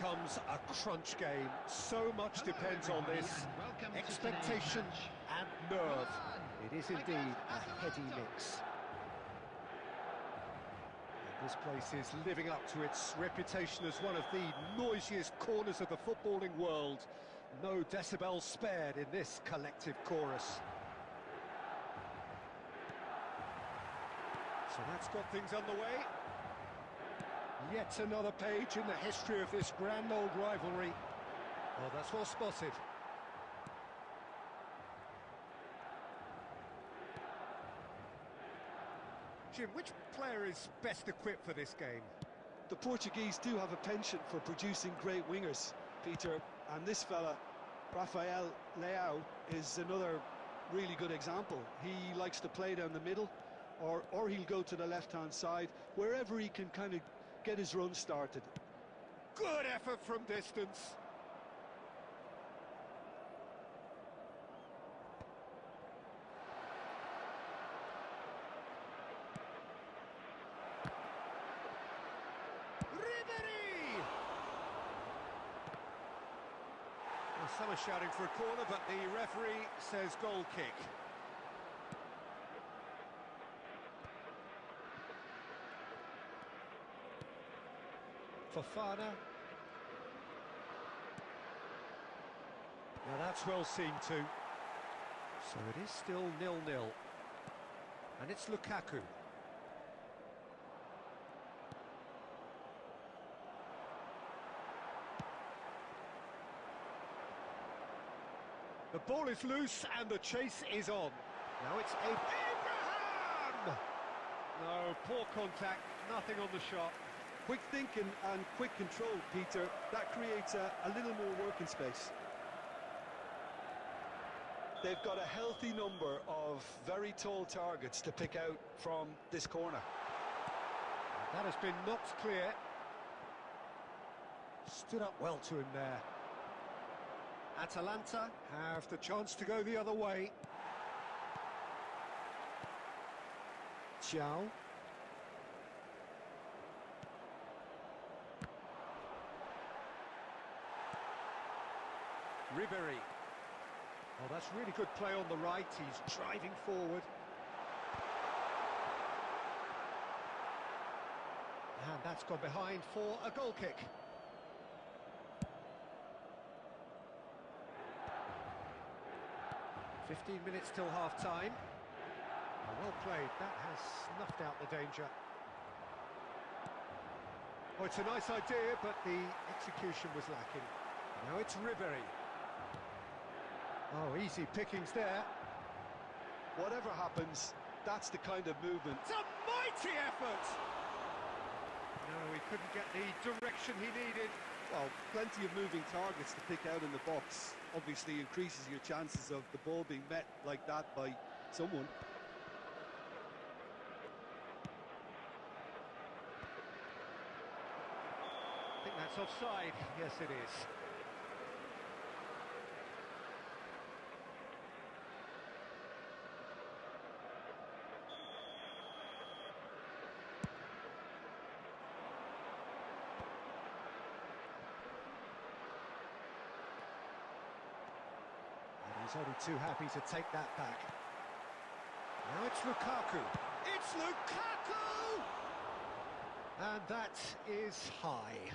becomes a crunch game. So much depends on this. Expectation and nerve. It is indeed a heady mix. And this place is living up to its reputation as one of the noisiest corners of the footballing world. No decibels spared in this collective chorus. So that's got things underway. Yet another page in the history of this grand old rivalry. Oh, that's well spotted. Jim, which player is best equipped for this game? The Portuguese do have a penchant for producing great wingers, Peter, and this fella, Rafael Leao, is another really good example. He likes to play down the middle, or he'll go to the left-hand side, wherever he can kind of get his run started. Good effort from distance. Well, some are shouting for a corner, but the referee says goal kick. Fofana. Now that's well seen too. So it is still 0-0. And it's Lukaku. The ball is loose and the chase is on. Now it's Abraham! No, poor contact, nothing on the shot. Quick thinking and quick control, Peter. That creates a little more working space. They've got a healthy number of very tall targets to pick out from this corner. That has been knocked clear. Stood up well to him there. Atalanta have the chance to go the other way. Ciao. Ribery. Oh, that's really good play on the right. He's driving forward. And that's gone behind for a goal kick. "15 minutes till half-time. Well played. That has snuffed out the danger. Oh, it's a nice idea, but the execution was lacking. Now it's Ribery. Oh, easy pickings there. Whatever happens, that's the kind of movement. It's a mighty effort! No, he couldn't get the direction he needed. Well, plenty of moving targets to pick out in the box. Obviously increases your chances of the ball being met like that by someone. I think that's offside. Yes, it is. He's only too happy to take that back. Now it's Lukaku. It's Lukaku! And that is high.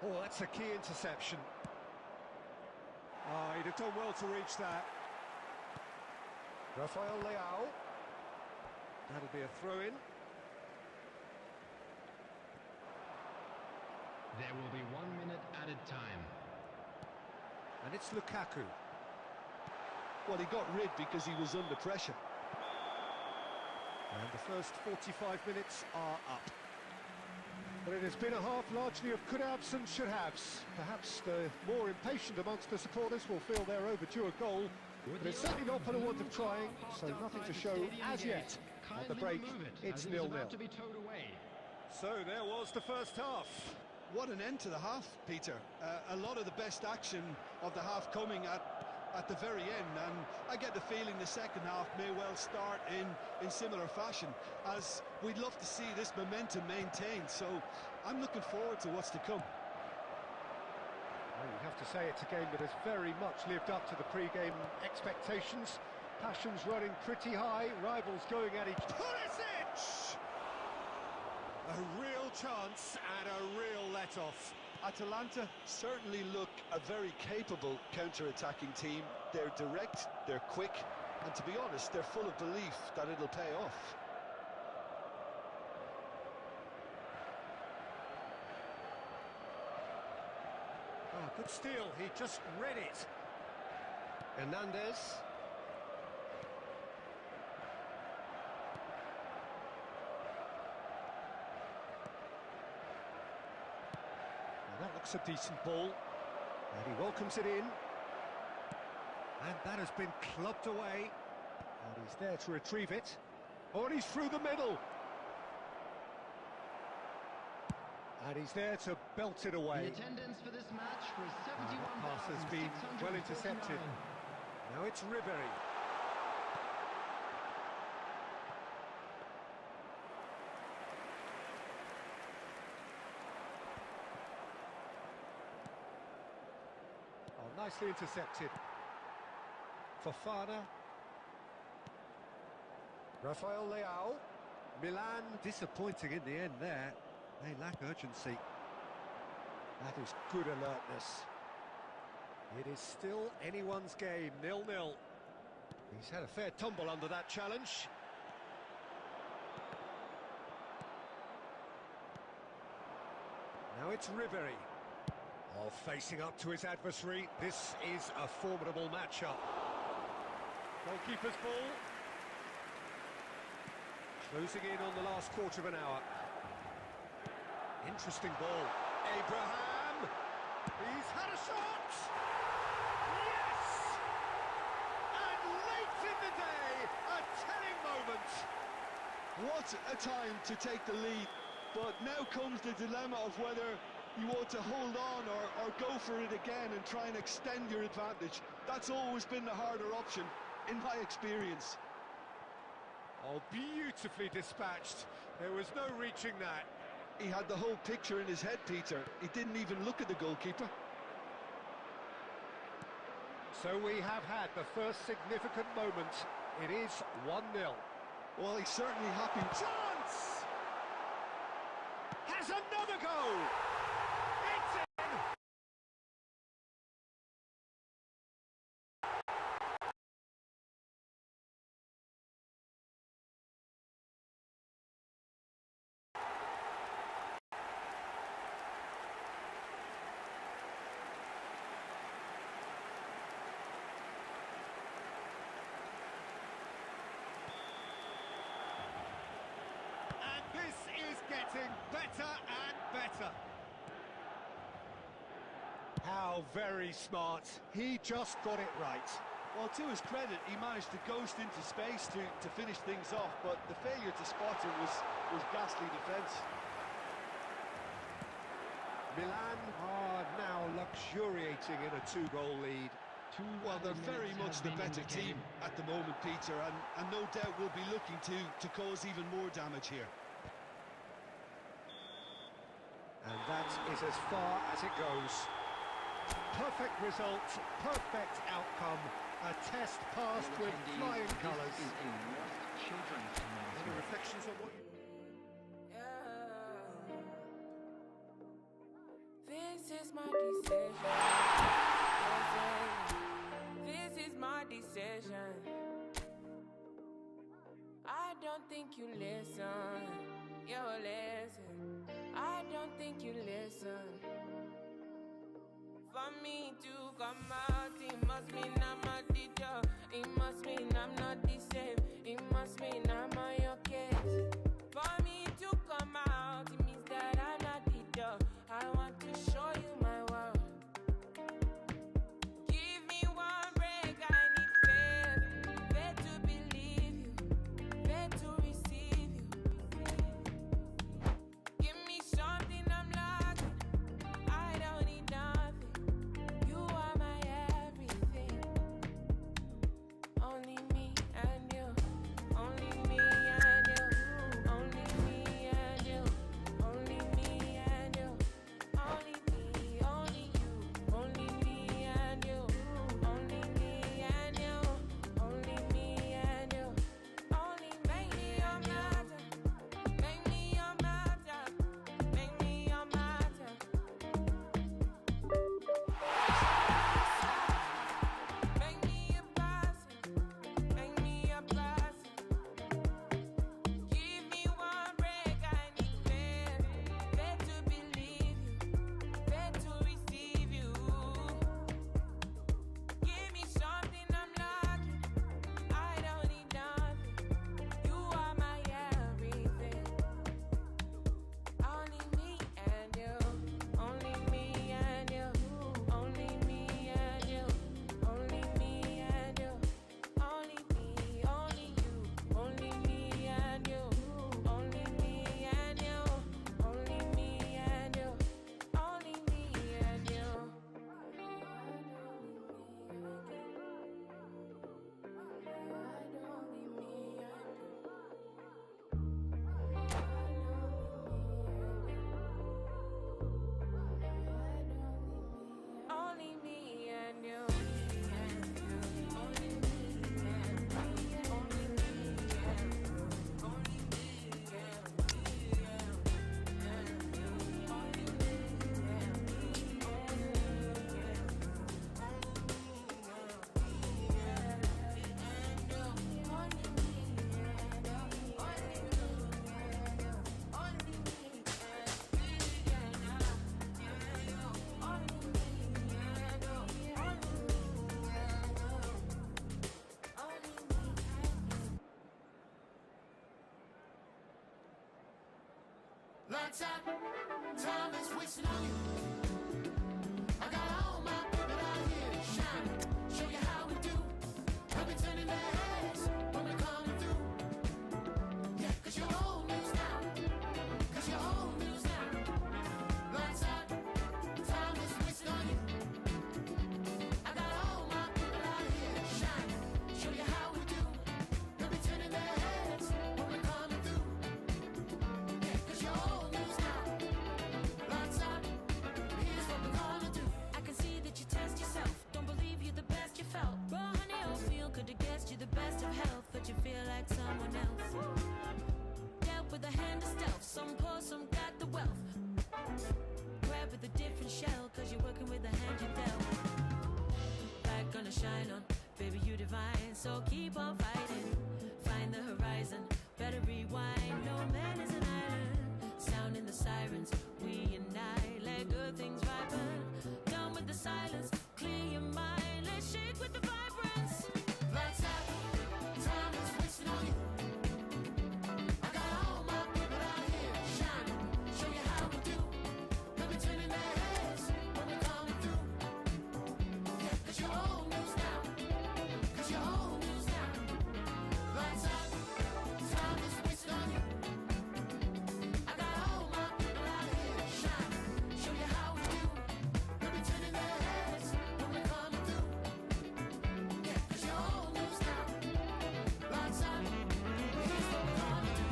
Oh, that's a key interception. Oh, he'd have done well to reach that. Rafael Leao. That'll be a throw-in. There will be 1 minute added time. And it's Lukaku. Well, he got rid because he was under pressure. And the first 45 minutes are up. But it has been a half largely of could-haves and should-haves. Perhaps the more impatient amongst the supporters will feel they're overdue a goal. But it's certainly not for the want of trying, so nothing to show as yet. At the break, it's 0-0. So there was the first half. What an end to the half, Peter. A lot of the best action of the half coming at at the very end, and I get the feeling the second half may well start in similar fashion, as we'd love to see this momentum maintained. So I'm looking forward to what's to come. Well, you have to say it's a game that has very much lived up to the pre-game expectations. Passions running pretty high, rivals going at each... Pulisic! A real chance and a real let-off. Atalanta certainly look a very capable counter-attacking team. They're direct, they're quick, and to be honest, they're full of belief that it'll pay off. Oh, good steal, he just read it. Hernandez. That looks a decent ball, and he welcomes it in, and that has been clubbed away, and he's there to retrieve it. Oh, and he's through the middle, and he's there to belt it away. The attendance for this match was 71,649. The pass has been well intercepted. Now it's Ribery. Nicely intercepted. Fofana. Rafael Leao. Milan disappointing in the end there. They lack urgency. That is good alertness. It is still anyone's game, 0-0. He's had a fair tumble under that challenge. Now it's Ribery. Oh, facing up to his adversary, this is a formidable matchup. Goalkeeper's ball. Closing in on the last quarter of an hour. Interesting ball. Abraham! He's had a shot! Yes! And late in the day, a telling moment. What a time to take the lead, but now comes the dilemma of whether you want to hold on or go for it again and try and extend your advantage. That's always been the harder option, in my experience. Oh, beautifully dispatched. There was no reaching that. He had the whole picture in his head, Peter. He didn't even look at the goalkeeper. So we have had the first significant moment. It is 1-0. Well, he's certainly happy. Chance! Has another goal! It's in! This is getting better and better. How very smart. He just got it right. Well, to his credit, he managed to ghost into space to finish things off, but the failure to spot it was ghastly defence. Milan are now luxuriating in a two-goal lead. Well, they're very much the better team at the moment, Peter, and no doubt will be looking to cause even more damage here. And that is as far as it goes. Perfect result, perfect outcome. A test passed with flying colours. Any reflections on what... This is my decision. This is my decision. I don't think you listen. You listen. I don't think you listen. For me to come out, it must mean I'm a teacher. It must mean I'm not the same. It must mean I'm on your case. For me to come out, it means that I'm not teacher. I want to show you my world. Give me one break, I need faith. Faith to believe you, faith to receive you. Give me something I'm lacking. I don't need nothing. You are my everything. Lights out, time is wasting on you. I got all my people out here shining, show you how we do. I'll be turning their heads when we're coming through. Yeah, 'cause you're old news now, 'cause you're old news now. Lights out, time is wasting on you. I got all my people out here shining, show you how we do. They'll be turning their heads when we're coming through. Yeah, 'cause you're old news now. Lights out, here's what we're gonna do. I can see that you test yourself. Don't believe you're the best you felt. Raw honey or feel could have guessed you're the best of health, but you feel like someone else. Dealt with a hand of stealth. Some poor, some got the wealth. Grab with a different shell, 'cause you're working with the hand you dealt. Light gonna shine on, baby, you divine. So keep on fighting, find the horizon. Better rewind, no man is an island. Sounding the sirens, we unite. Let good things ripen. Done with the silence, clear your mind. Let's shake with the vibrance. Lights out, time is wasting on you. I got all my people out here shining, show you how we do. They'll be turning their heads when we're coming through. Yeah, 'cause you're old news now, 'cause you're old news now. Lights out, time is wasting on you. I got all my people out here shining, show you how we do. They'll be turning their heads when we're coming through. Yeah, 'cause you're old news now. Lights out, here's what we're gonna do.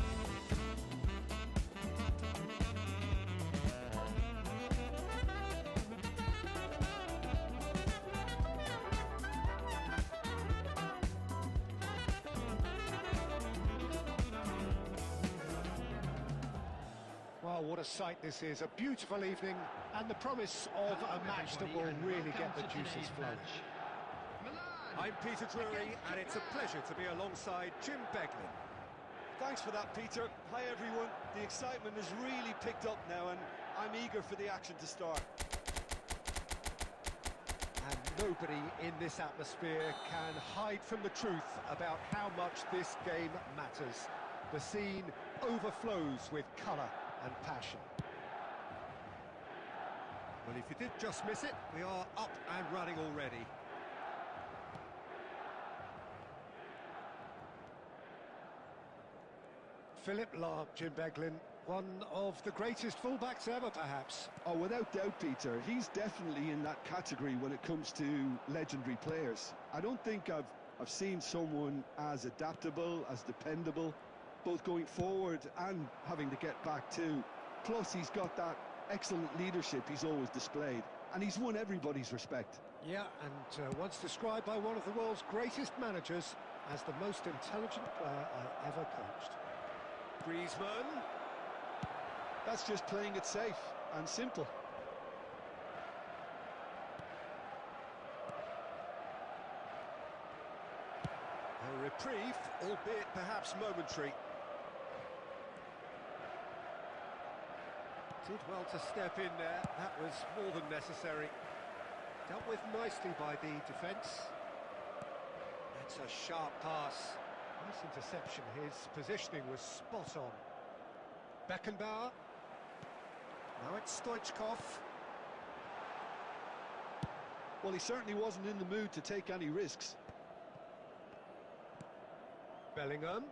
Well, what a sight this is. A beautiful evening and the promise of a match that will really get the juices flowing. I'm Peter Drury, and it's a pleasure to be alongside Jim Beglin. Thanks for that, Peter. Hi, everyone. The excitement has really picked up now, and I'm eager for the action to start. And nobody in this atmosphere can hide from the truth about how much this game matters. The scene overflows with colour and passion. Well, if you did just miss it, we are up and running already. Philip Lahm, Jim Beglin, one of the greatest fullbacks ever, perhaps. Oh, without doubt, Peter. He's definitely in that category when it comes to legendary players. I don't think I've seen someone as adaptable, as dependable, both going forward and having to get back too. Plus, he's got that excellent leadership he's always displayed, and he's won everybody's respect. Yeah, and once described by one of the world's greatest managers as the most intelligent player I ever coached. Griezmann. That's just playing it safe and simple. A reprieve, albeit perhaps momentary. Did well to step in there. That was more than necessary. Dealt with nicely by the defence. That's a sharp pass. Nice interception. His positioning was spot on. Beckenbauer. Now it's Stoichkov. Well, he certainly wasn't in the mood to take any risks. Bellingham.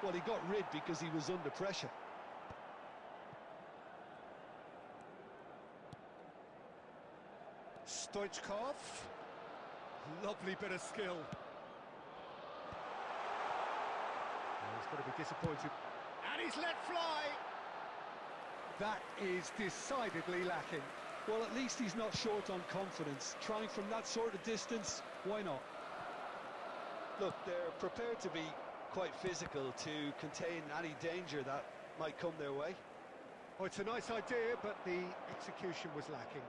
Well, he got rid because he was under pressure. Stoichkov. Lovely bit of skill. He's got to be disappointed. And he's let fly! That is decidedly lacking. Well, at least he's not short on confidence. Trying from that sort of distance, why not? Look, they're prepared to be quite physical to contain any danger that might come their way. Oh, it's a nice idea, but the execution was lacking.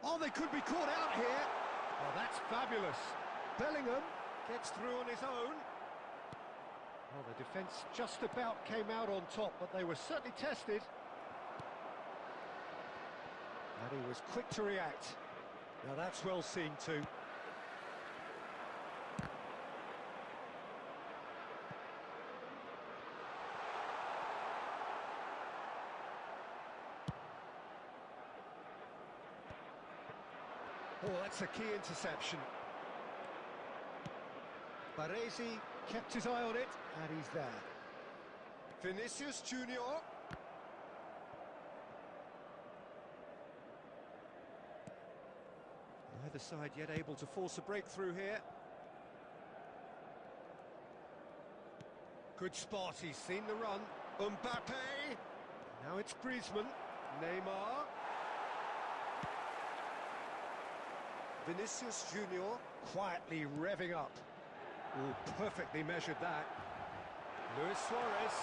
Oh, they could be caught out here. Oh, that's fabulous. Bellingham gets through on his own. Well, the defence just about came out on top, but they were certainly tested. And he was quick to react. Now that's well seen too. Oh, that's a key interception. Baresi kept his eye on it, and he's there. Vinicius Junior. Neither side yet able to force a breakthrough here. Good spot, he's seen the run. Mbappe! Now it's Griezmann. Neymar. Vinicius Junior quietly revving up. Oh, perfectly measured that. Luis Suarez.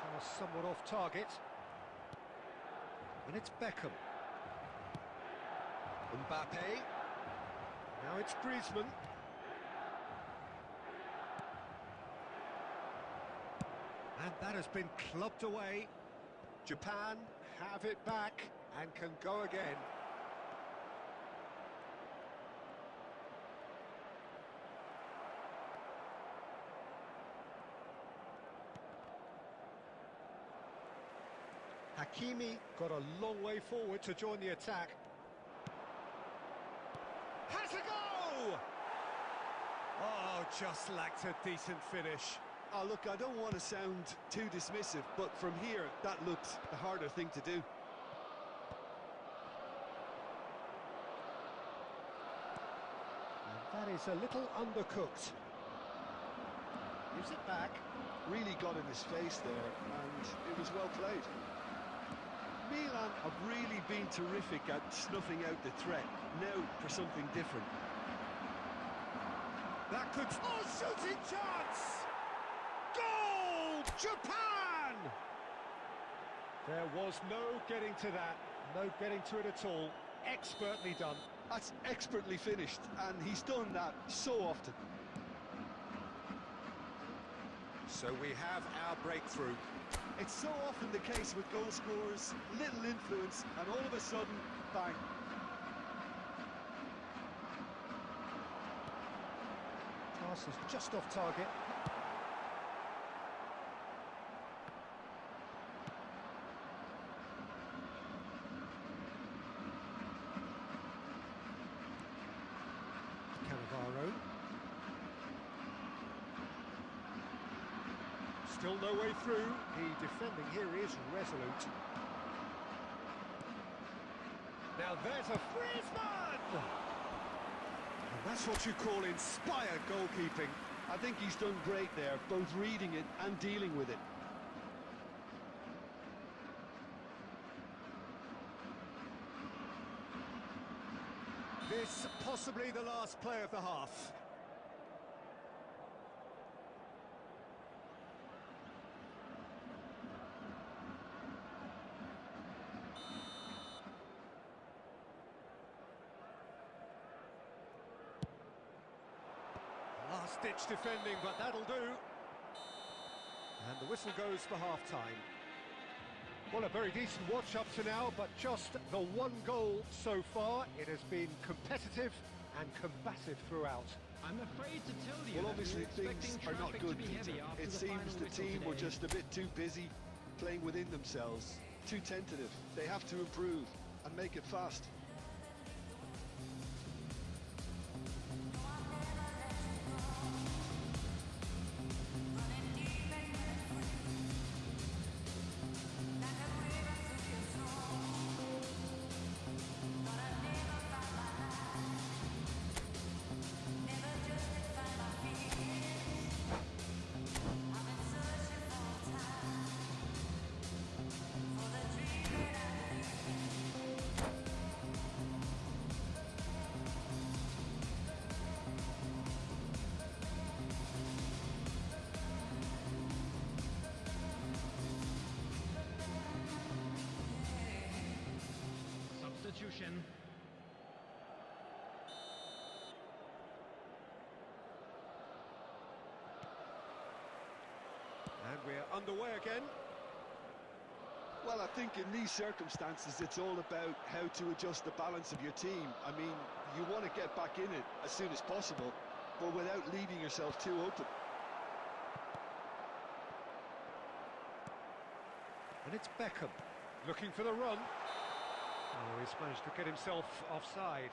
Pass somewhat off target. And it's Beckham. Mbappe. Now it's Griezmann. And that has been clubbed away. Japan have it back and can go again. Hakimi got a long way forward to join the attack. Has a go! Oh, just lacked a decent finish. Oh, look, I don't want to sound too dismissive, but from here, that looked the harder thing to do. And that is a little undercooked. Gives it back. Really got in his face there, and it was well played. Milan have really been terrific at snuffing out the threat. Now for something different. That could... Oh, shooting chance! Goal! Japan! There was no getting to that. No getting to it at all. Expertly done. That's expertly finished, and he's done that so often. So we have our breakthrough. It's so often the case with goal scorers, little influence, and all of a sudden, bang. Pass is just off target. Cannavaro. Still no way through. The defending here is resolute. Now there's a Griezmann! And that's what you call inspired goalkeeping. I think he's done great there, both reading it and dealing with it. This possibly the last play of the half. Last-ditch defending, but that'll do. And the whistle goes for half-time. Well, a very decent watch up to now, but just the one goal so far. It has been competitive and combative throughout. I'm afraid to tell you. Well, obviously things are not good, Peter. It seems the team were just a bit too busy playing within themselves, too tentative. They have to improve and make it fast. Substitution. And we're underway again. Well, I think in these circumstances, it's all about how to adjust the balance of your team. I mean, you want to get back in it as soon as possible, but without leaving yourself too open. And it's Beckham looking for the run. Oh, he's managed to get himself offside.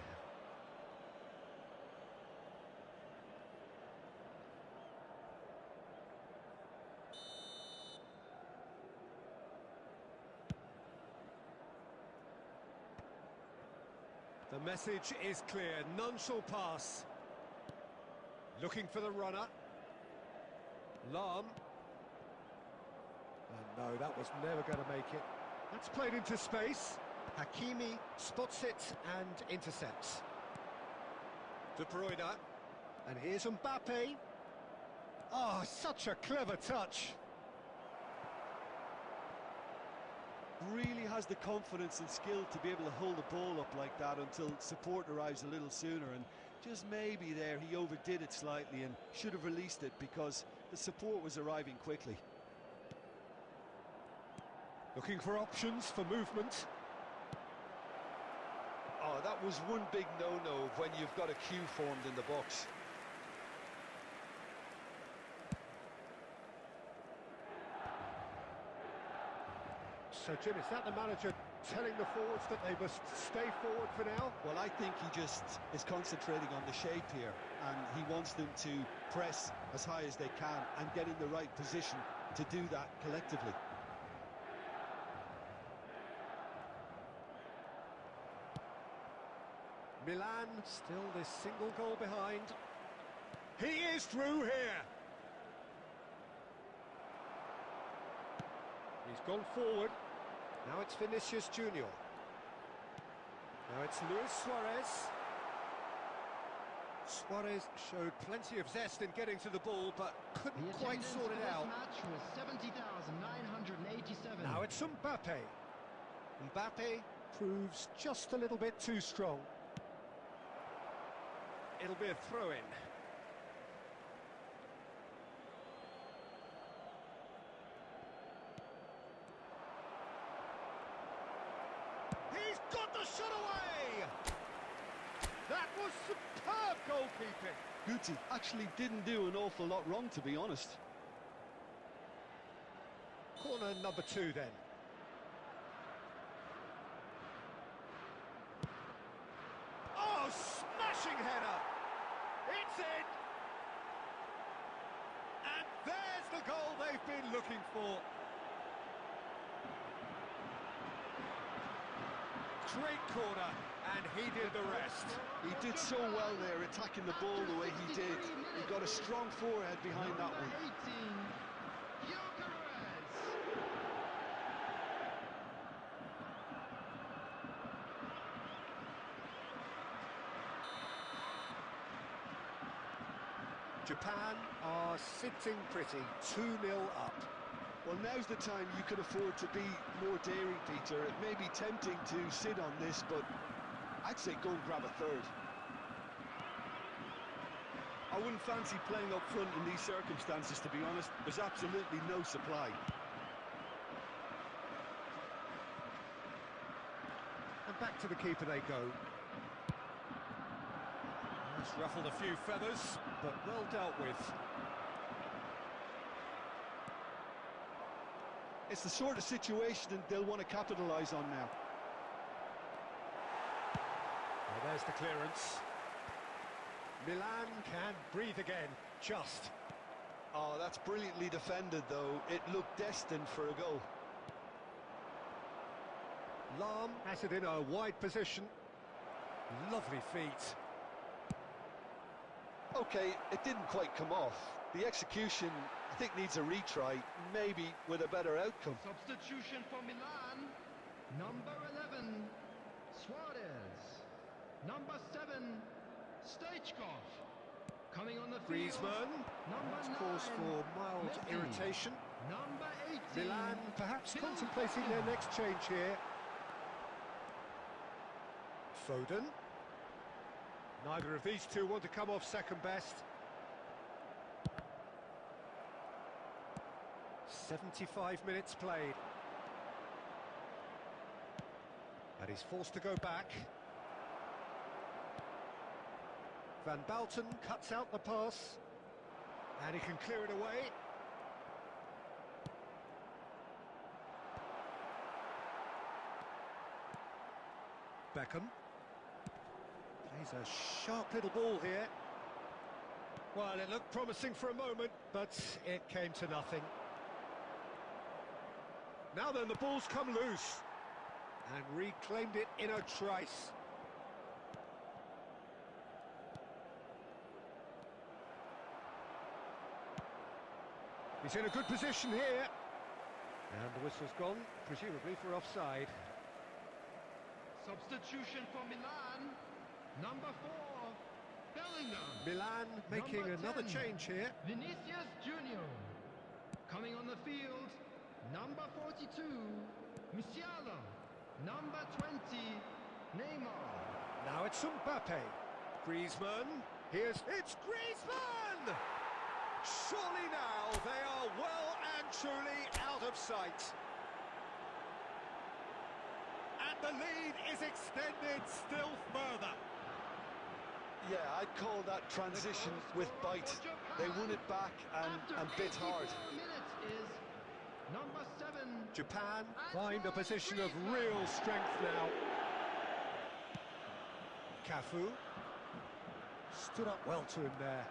The message is clear, none shall pass. Looking for the runner. Lam. And no, that was never going to make it. That's played into space. Hakimi spots it and intercepts. De Bruyne. And here's Mbappe. Oh, such a clever touch. Really has the confidence and skill to be able to hold the ball up like that until support arrives a little sooner, and just maybe there he overdid it slightly and should have released it because the support was arriving quickly. Looking for options for movement. Oh, that was one big no-no when you've got a queue formed in the box. So, Jim, is that the manager telling the forwards that they must stay forward for now? Well, I think he just is concentrating on the shape here, and he wants them to press as high as they can and get in the right position to do that collectively. Milan still this single goal behind. He is through here. He's gone forward. Now it's Vinicius Junior. Now it's Luis Suarez. Suarez showed plenty of zest in getting to the ball, but couldn't quite sort it out. Match was 70,987. Now it's Mbappe. Mbappe proves just a little bit too strong. It'll be a throw-in. He's got the shot away! That was superb goalkeeping. Guti actually didn't do an awful lot wrong, to be honest. Corner number 2 then. Oh, smashing header! It's in! And there's the goal they've been looking for. Great corner, and he did the rest. He did so well there, attacking the ball the way he did. He got a strong forehead behind that one. 18, Japan are sitting pretty, 2-0 up. Well, now's the time you can afford to be more daring, Peter. It may be tempting to sit on this, but I'd say go and grab a third. I wouldn't fancy playing up front in these circumstances, to be honest. There's absolutely no supply. And back to the keeper they go. That's ruffled a few feathers, but well dealt with. It's the sort of situation they'll want to capitalise on now. Well, there's the clearance. Milan can breathe again, just. Oh, that's brilliantly defended, though. It looked destined for a goal. Lam has it in a wide position. Lovely feet. Okay, it didn't quite come off. The execution, I think, needs a retry, maybe with a better outcome. substitution for Milan. Number 11, Suarez. Number 7, Stoichkov. Coming on the field. Griezmann. Number That's 9, cause for mild Messi. irritation. Number 18, Milan perhaps Phil contemplating their Foden. next change here. Foden. Neither of these two want to come off second best. 75 minutes played. And he's forced to go back. Van Balten cuts out the pass. And he can clear it away. Beckham. Plays a sharp little ball here. Well, it looked promising for a moment, but it came to nothing. Now then, the ball's come loose and reclaimed it in a trice. He's in a good position here. And the whistle's gone, presumably for offside. Substitution for Milan. Number 4, Bellingham. Milan making Number another 10, change here. Vinicius Junior. Coming on the field, number 42, Musiala. Number 20, Neymar. Now it's Mbappe. Griezmann. It's Griezmann! Surely now they are well and truly out of sight. And the lead is extended still further. Yeah, I'd call that transition with bite. They won it back and bit hard. Minutes is number 7. Japan find a position of real strength now. Cafu stood up well to him there.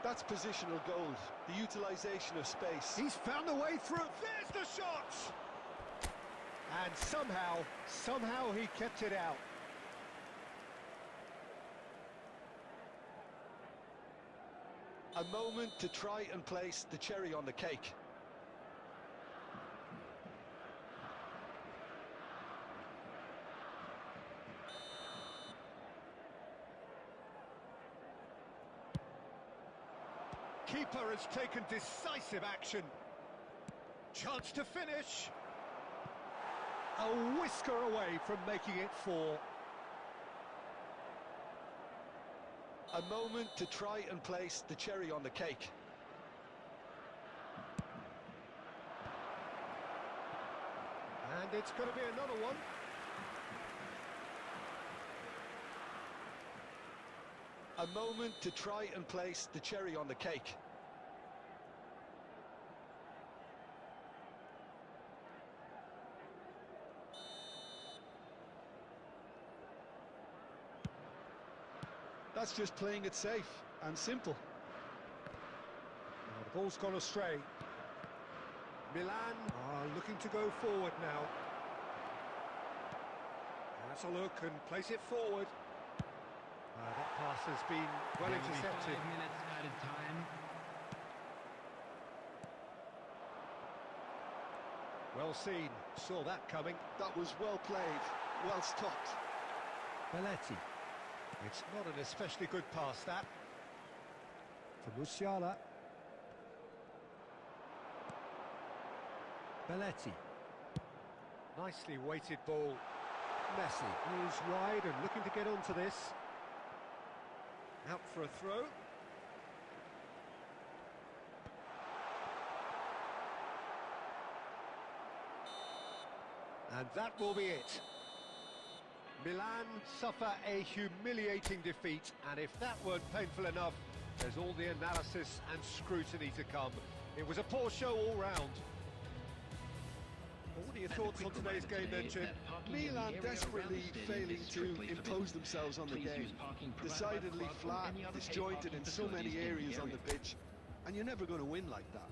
That's positional gold, the utilisation of space. He's found a way through. There's the shot! And somehow he kept it out. A moment to try and place the cherry on the cake. Keeper has taken decisive action. Chance to finish. A whisker away from making it 4. A moment to try and place the cherry on the cake. And it's going to be another one. A moment to try and place the cherry on the cake. That's just playing it safe and simple. Now the ball's gone astray. Milan are looking to go forward now. That's a look and place it forward. That pass has been well intercepted. 5 minutes added time. Well seen, saw that coming. That was well played, well stopped. Belletti. It's not an especially good pass, that. For Musiala. Belletti. Nicely weighted ball. Messi is wide and looking to get onto this. Out for a throw. And that will be it. Milan suffer a humiliating defeat, and if that weren't painful enough, there's all the analysis and scrutiny to come. It was a poor show all round. What are your thoughts on today's game then, Jim? Milan desperately failing to impose themselves on the game. Decidedly flat, disjointed in so many areas on the pitch, and you're never going to win like that.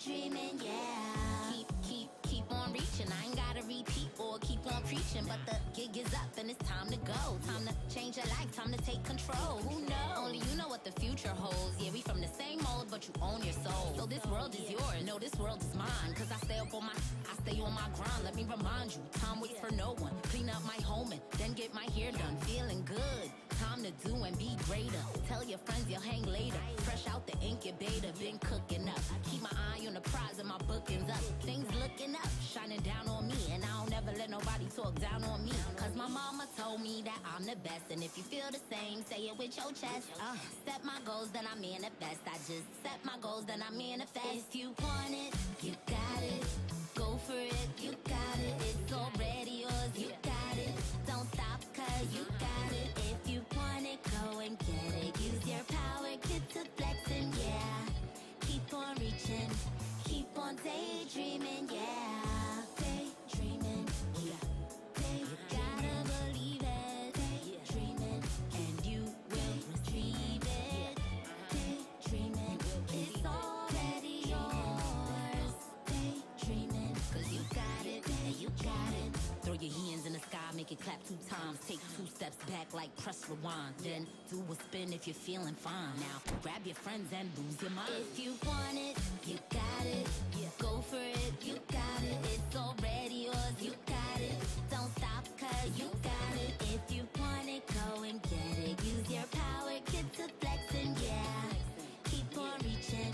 daydreaming, yeah. Keep on reaching. I ain't gotta repeat or keep on preaching, but the gig is up and it's time to go. Time to change your life, time to take control. Who knows? Only you know what the future holds. Yeah, we from the same mold, but you own your soul. So this world is yours, no, this world is mine. Cause I stay on my grind. Let me remind you, time waits for no one. Clean up my home and then get my hair done. Feeling good, time to do and be greater. Tell your friends you'll hang later. Fresh out the incubator, been cooking up. Keep my eye on the prize and my bookings up. Things looking up, shining down on me. And I don't ever let nobody talk down on me. Cause my mama told me that I'm the best. And if you feel the same, say it with your chest. Set my goals, then I manifest. I just set my goals, then I manifest. If you want it, you got it. Go for it, you got it. It's already yours, you got it. Don't stop, cause you got it. If you want it, go and get it. Use your power, get to flexing, yeah. Keep on reaching, keep on daydreaming, yeah. Daydreaming, yeah. You gotta believe it. Daydreaming, and you will retrieve it. Daydreaming, it's already yours. Daydreaming, cause you got it, and you got it. Throw your hands in the sky, make it clap 2 times. Take 2 steps back like press rewind. Then do a spin if you're feeling fine. Now grab your friends and lose your mind. If you want it, you got it. Go for it, you got it. It's already yours, you got it. Don't stop, cause you got it. If you want it, go and get it. Use your power, get to flexing, yeah. Keep on reaching,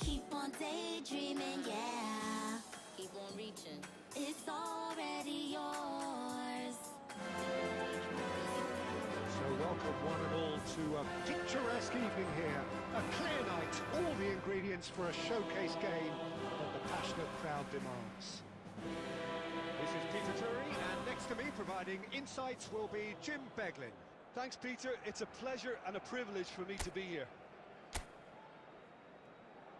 keep on daydreaming, yeah. Keep on reaching. It's already yours. So welcome one and all to a picturesque evening here. A clear night, all the ingredients for a showcase game that the passionate crowd demands. This is Peter Drury, and next to me providing insights will be Jim Beglin. Thanks, Peter. It's a pleasure and a privilege for me to be here.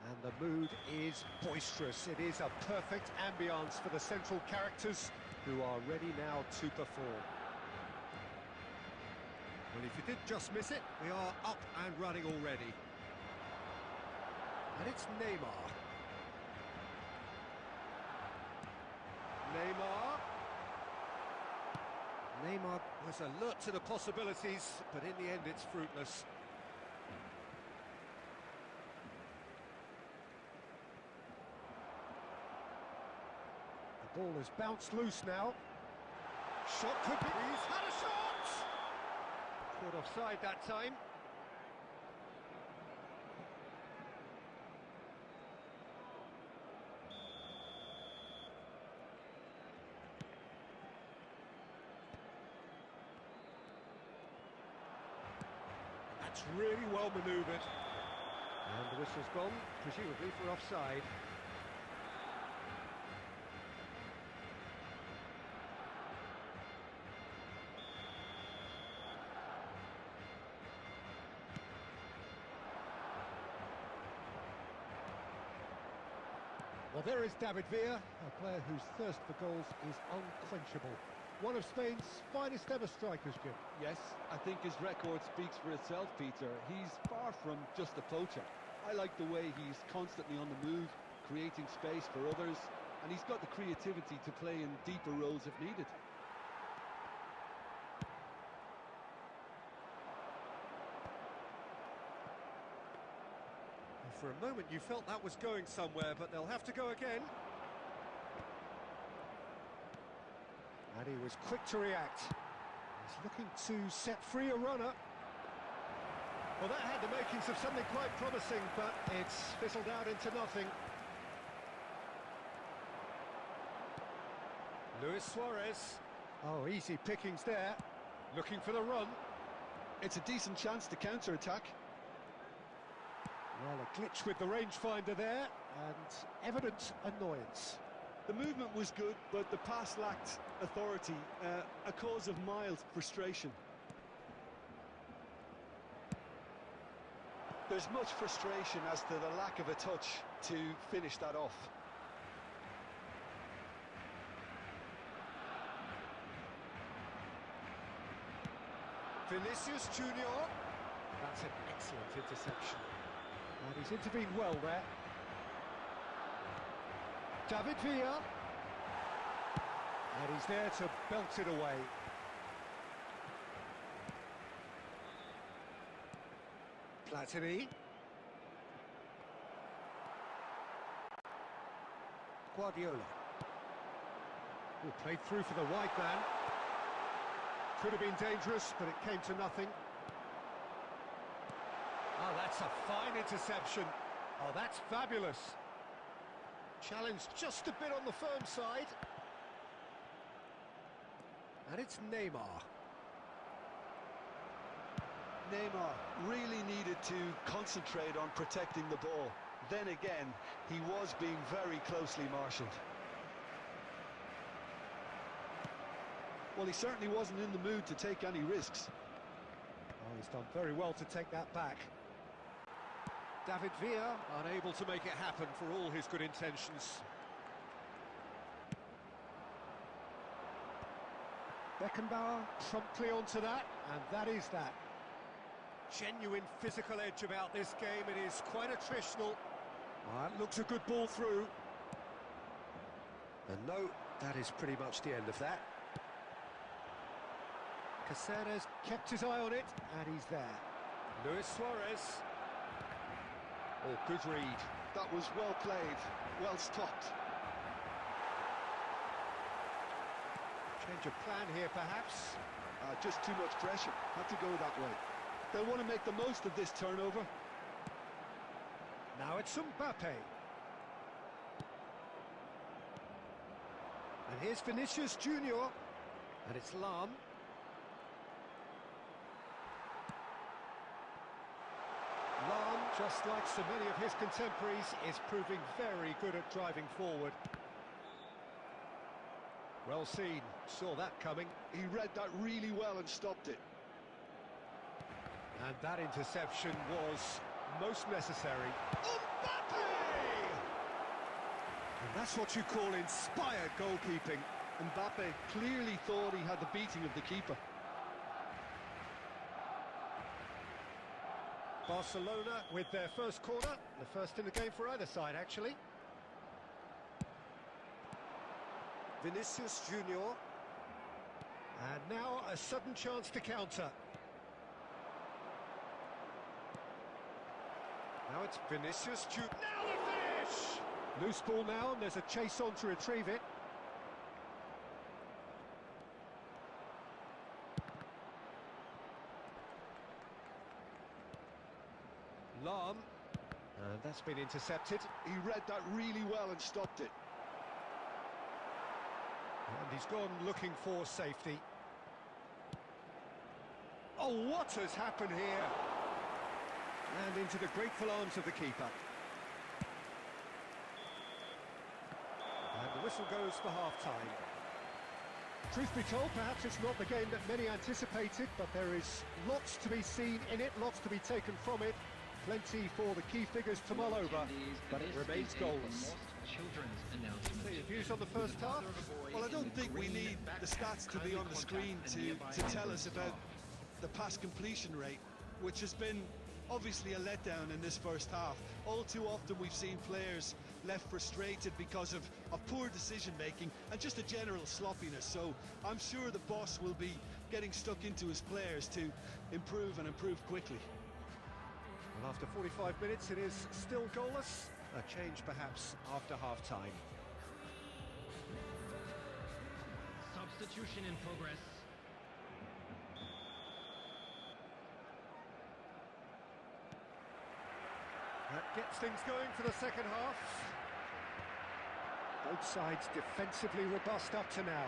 And the mood is boisterous. It is a perfect ambience for the central characters who are ready now to perform. Well, if you did just miss it, we are up and running already. And it's Neymar. Neymar was alert to the possibilities, but in the end it's fruitless. The ball has bounced loose now. Shot could be... He's had a shot! Caught offside that time. That's really well manoeuvred. And the whistle's gone, presumably for offside. Well, there is David Villa, a player whose thirst for goals is unquenchable. One of Spain's finest ever strikers, Jim. Yes, I think his record speaks for itself, Peter. He's far from just a poacher. I like the way he's constantly on the move, creating space for others, and he's got the creativity to play in deeper roles if needed. For a moment you felt that was going somewhere, but they'll have to go again. And he was quick to react. He's looking to set free a runner. Well, that had the makings of something quite promising, but it's fizzled out into nothing. Luis Suarez. Oh, easy pickings there. Looking for the run. It's a decent chance to counter-attack. Well, a glitch with the rangefinder there, and evident annoyance. The movement was good, but the pass lacked authority, a cause of mild frustration. There's much frustration as to the lack of a touch to finish that off. Vinicius Junior. That's an excellent interception. And he's intervened well there. David Villa. And he's there to belt it away. Platini. Guardiola. Who played through for the wide man. Could have been dangerous, but it came to nothing. Oh, that's a fine interception. Oh, that's fabulous. Challenged just a bit on the firm side. And it's Neymar. Neymar really needed to concentrate on protecting the ball. Then again, he was being very closely marshalled. Well, he certainly wasn't in the mood to take any risks. Oh, he's done very well to take that back. David Villa unable to make it happen for all his good intentions. Beckenbauer promptly onto that, and that is that. Genuine physical edge about this game. It is quite attritional. That looks a good ball through. And no, that is pretty much the end of that. Caceres kept his eye on it, and he's there. Luis Suarez. Oh, good read. That was well played, well stopped. Change of plan here, perhaps. Just too much pressure. Had to go that way. They'll want to make the most of this turnover. Now it's Mbappe. And here's Vinicius Junior. And it's Lam. Lam, just like so many of his contemporaries, is proving very good at driving forward. Well seen, saw that coming. He read that really well and stopped it. And that interception was most necessary. Mbappe! And that's what you call inspired goalkeeping. Mbappe clearly thought he had the beating of the keeper. Barcelona with their first corner, the first in the game for either side, actually. Vinicius Junior. And now a sudden chance to counter. Now it's Vinicius Junior. Now the finish! Loose ball now, and there's a chase on to retrieve it. Lam. And that's been intercepted. He read that really well and stopped it. And he's gone looking for safety. Oh, what has happened here? And into the grateful arms of the keeper. And the whistle goes for half-time. Truth be told, perhaps it's not the game that many anticipated, but there is lots to be seen in it, lots to be taken from it. Plenty for the key figures to mull over, but it remains goalless. So your views on the first half? Well, I don't think we need the stats to be on the screen to tell us about the pass completion rate, which has been obviously a letdown in this first half. All too often we've seen players left frustrated because of poor decision making and just a general sloppiness. So I'm sure the boss will be getting stuck into his players to improve and improve quickly. And after 45 minutes it is still goalless. A change perhaps after half-time. Substitution in progress. That gets things going for the second half. Both sides defensively robust up to now.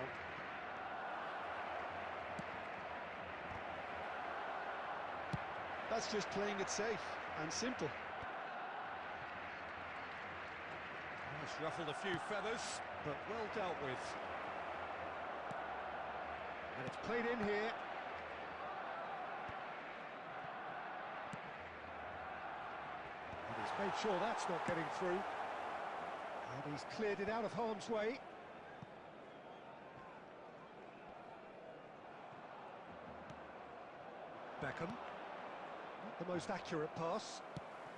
That's just playing it safe and simple. It's ruffled a few feathers, but well dealt with. And it's played in here. And he's made sure that's not getting through. And he's cleared it out of harm's way. Beckham. Not the most accurate pass.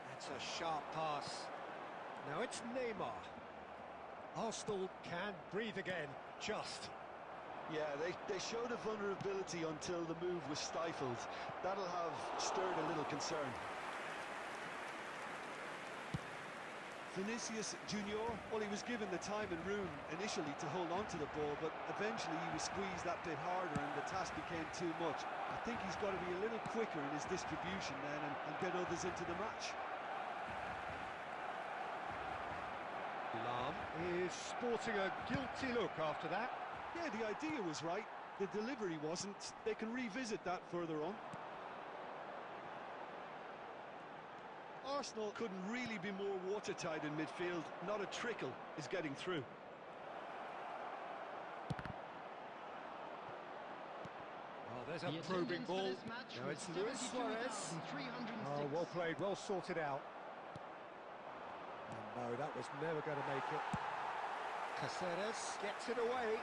That's a sharp pass. Now it's Neymar. Arsenal can breathe again, just. Yeah, they showed a vulnerability until the move was stifled. That'll have stirred a little concern. Vinicius Junior, well, he was given the time and room initially to hold on to the ball, but eventually he was squeezed that bit harder and the task became too much. I think he's got to be a little quicker in his distribution then and get others into the match. Lam is sporting a guilty look after that. Yeah, the idea was right, the delivery wasn't. They can revisit that further on. Arsenal couldn't really be more watertight in midfield. Not a trickle is getting through. Oh, there's a The probing attendance for ball. this match Now was it's Luis Suarez. 72,306. Oh, well played, well sorted out. And no, that was never going to make it. Caceres gets it away.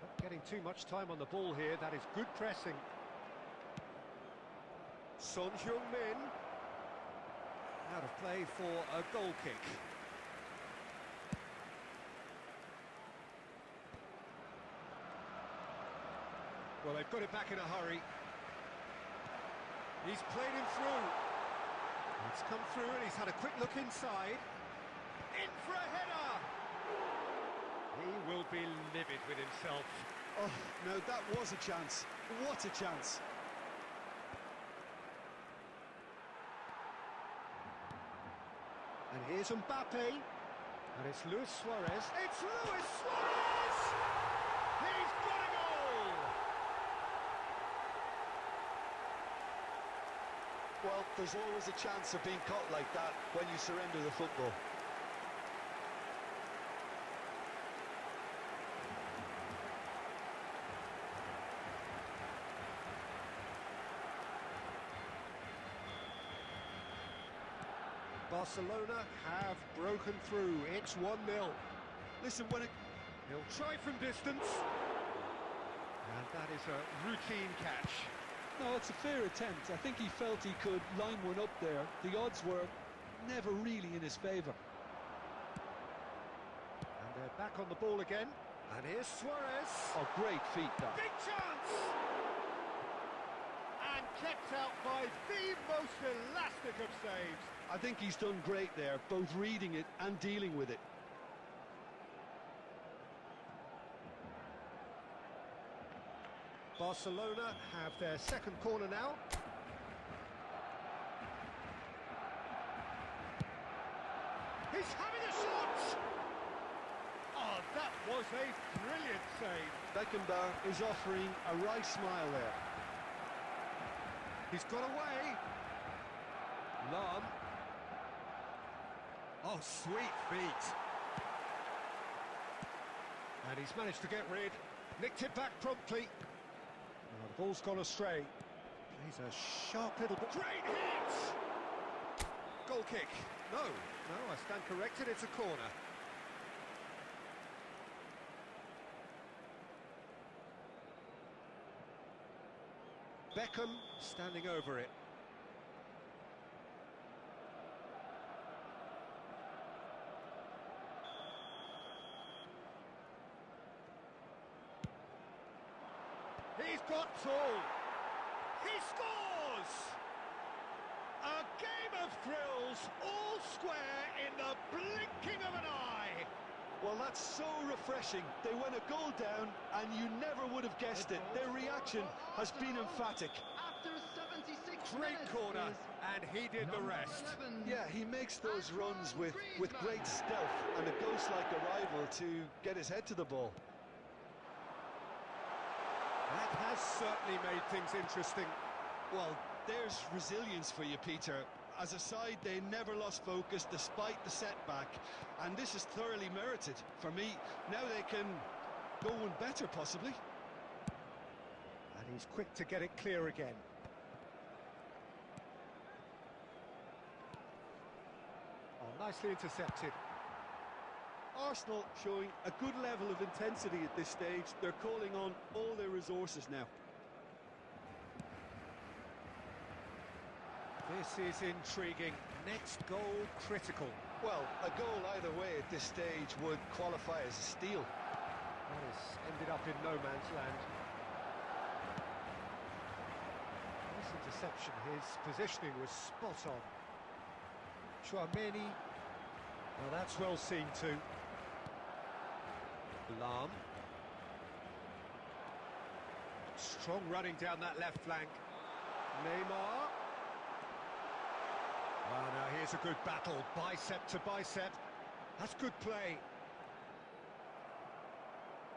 Not getting too much time on the ball here. That is good pressing. Son Heung-min. Out of play for a goal kick. Well, they've got it back in a hurry. He's played him through. It's come through and he's had a quick look inside. In for a header! He will be livid with himself. Oh, no, that was a chance. What a chance. And here's Mbappe. And it's Luis Suarez. It's Luis Suarez! He's got a goal! Well, there's always a chance of being caught like that when you surrender the football. Barcelona have broken through. It's 1-0. Listen, when it... He'll try from distance. And that is a routine catch. No, it's a fair attempt. I think he felt he could line one up there. The odds were never really in his favour. And they're back on the ball again. And here's Suarez. Oh, great feat, that. Big chance! And kept out by the most elastic of saves. I think he's done great there, both reading it and dealing with it. Barcelona have their second corner now. He's having a shot! Oh, that was a brilliant save. Beckenbauer is offering a wry smile there. He's got away. Lam. Oh, sweet feet. And he's managed to get rid. Nicked it back promptly. Oh, the ball's gone astray. Plays a sharp little ball. Great hit! Goal kick. No, I stand corrected. It's a corner. Beckham standing over it. He's got tall. He scores! A game of thrills, all square in the blinking of an eye. Well, that's so refreshing. They went a goal down, and you never would have guessed it. Their reaction has been emphatic. After 76 Great minutes corner, is and he did the number rest. 11. Yeah, he makes those runs with great stealth and a ghost-like arrival to get his head to the ball. That has certainly made things interesting. Well, there's resilience for you, Peter. As a side, they never lost focus despite the setback, and this is thoroughly merited. For me, now they can go one better, possibly. And he's quick to get it clear again. Oh, nicely intercepted. Arsenal showing a good level of intensity at this stage. They're calling on all their resources now. This is intriguing. Next goal critical. Well, a goal either way at this stage would qualify as a steal. That has ended up in no man's land. This interception, his positioning was spot on. Chouameni. Well, that's well seen too. Lam. Strong running down that left flank. Neymar. Well, now here's a good battle, bicep to bicep. That's good play.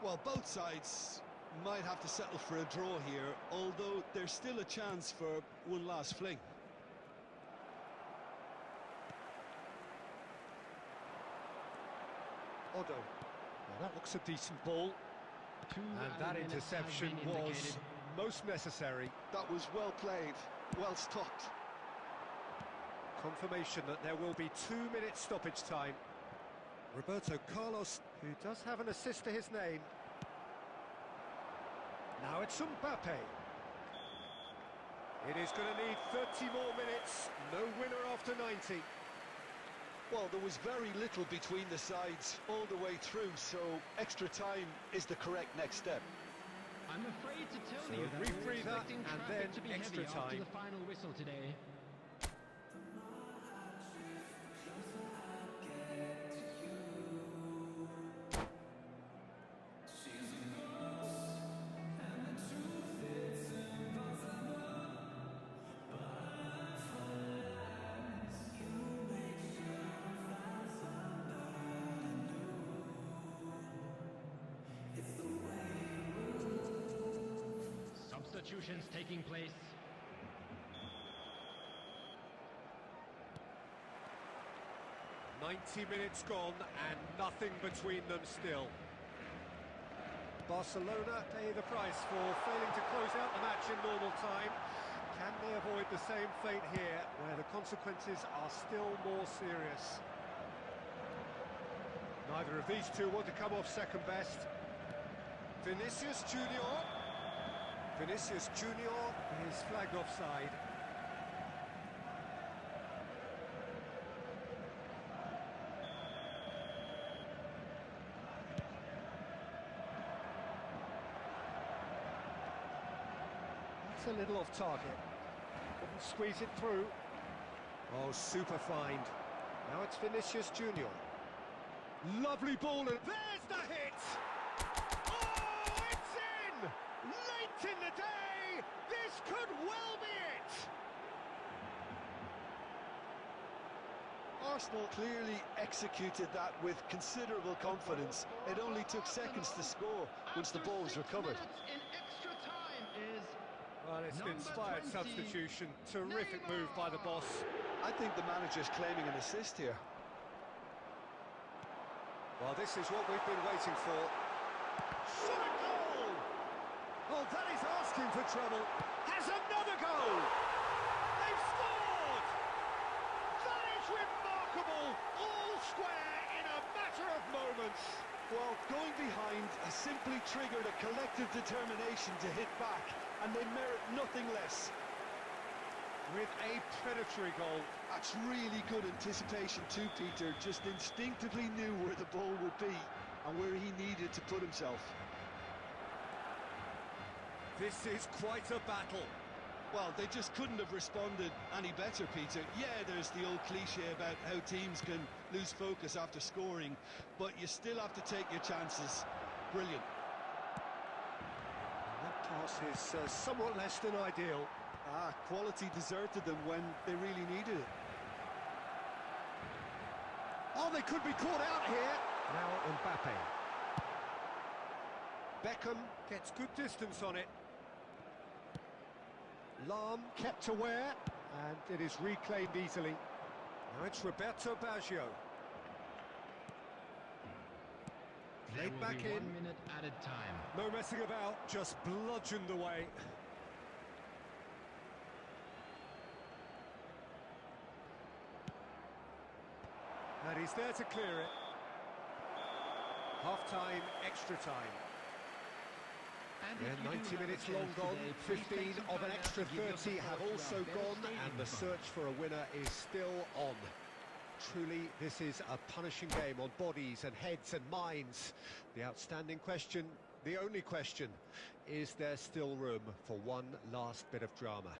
Well, both sides might have to settle for a draw here, although there's still a chance for one last fling. Odo. Well, that looks a decent ball. And that interception was most necessary. That was well played, well stopped. Confirmation that there will be 2 minutes stoppage time. Roberto Carlos, who does have an assist to his name. Now it's Mbappe. It is going to need 30 more minutes. No winner after 90. Well, there was very little between the sides all the way through, so extra time is the correct next step. I'm afraid to tell So you a that brief we're breather expecting and traffic then to be extra heavy after time. the final whistle today. Substitutions taking place. Minutes gone and nothing between them still. Barcelona pay the price for failing to close out the match in normal time. Can they avoid the same fate here, where the consequences are still more serious? Neither of these two want to come off second best. Vinicius Junior. Vinicius Junior is flagged offside. That's a little off target. Couldn't squeeze it through. Oh, super find. Now it's Vinicius Junior. Lovely ball, and there's the hit! Oh, it's in! Late in the day! This could well be it! Arsenal clearly executed that with considerable confidence. It only took seconds to score once the ball was recovered. In extra time is Well, it's an Number inspired 20, substitution. Terrific move by the boss. I think the manager's claiming an assist here. Well, this is what we've been waiting for. Shot a goal! Oh, that is asking for trouble. Has another goal! They've scored! That is remarkable! All square in a matter of moments. Well, going behind has simply triggered a collective determination to hit back, and they merit nothing less. With a predatory goal. That's really good anticipation too, Peter. Just instinctively knew where the ball would be and where he needed to put himself. This is quite a battle. Well, they just couldn't have responded any better, Peter. Yeah, there's the old cliche about how teams can lose focus after scoring, but you still have to take your chances. Brilliant. That pass is somewhat less than ideal. Quality deserted them when they really needed it. Oh, they could be caught out here. Now Mbappe. Beckham gets good distance on it. Lam kept aware, and it is reclaimed easily. Now it's Roberto Baggio. there Played will back be in. 1 minute added time. No messing about, just bludgeoned away. And he's there to clear it. Half-time, extra time. And Yeah, if you do 90 have a minutes chance long gone, today, please 15 take some of an time out extra to give your 30 have support to also our best gone, stadium and the fund. search for a winner is still on. truly, this is a punishing game on bodies and heads and minds. The outstanding question, the only question, is there still room for one last bit of drama?